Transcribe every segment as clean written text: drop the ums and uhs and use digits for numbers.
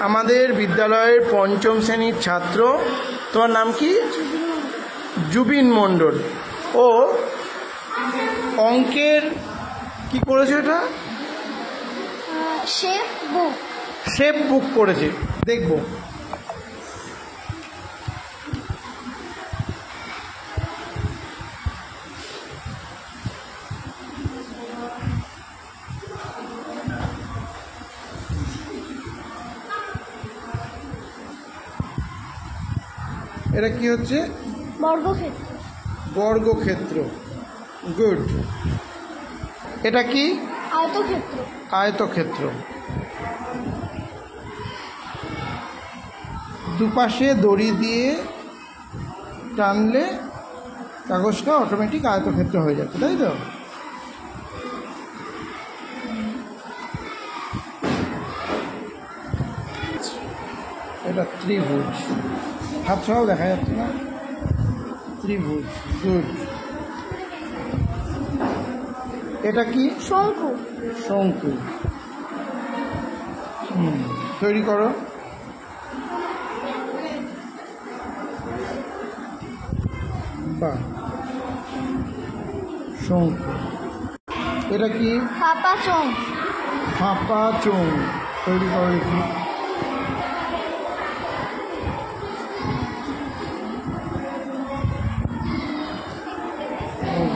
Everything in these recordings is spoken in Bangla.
আমাদের বিদ্যালয়ের পঞ্চম শ্রেণীর ছাত্র। তোমার নাম কি? জুবিন মণ্ডল। ও অঙ্কের কি করেছে? এটা শেপ বুক করেছে। দেখব। এটা কি হচ্ছে? বর্গক্ষেত্র। বর্গক্ষেত্র, গুড। এটা কি? আয়তক্ষেত্র। আয়তক্ষেত্র। দুপাশে দড়ি দিয়ে টানলে কাগজটা অটোমেটিক আয়তক্ষেত্র হয়ে যাচ্ছে, তাই তো? এটা ত্রিভুজ। হাত সহ দেখা যাচ্ছে না? ত্রিভুজ, গুড। এটা কি? শঙ্কু। শঙ্কু। তৈরি করো। বাহ, শঙ্কু। এটা কি? ফাঁপা চোঙ। ফাঁপা চোঙ। তৈরি করো দেখি।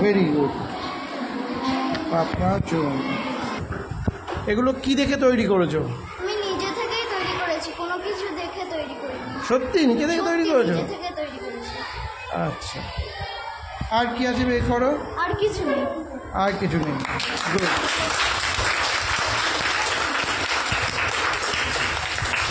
ভেরি গুড, ফাঁপা চোঙ। এগুলো কি দেখে তৈরি করেছো? আমি নিজে থেকেই তৈরি করেছি, কোনো কিছু দেখে তৈরি করিনি। সত্যি নিজে থেকে তৈরি করেছো? নিজে থেকে তৈরি করেছি। আচ্ছা, আর কি আছে বের করো। আর কিছু নেই। আর কিছু নেই, গুড।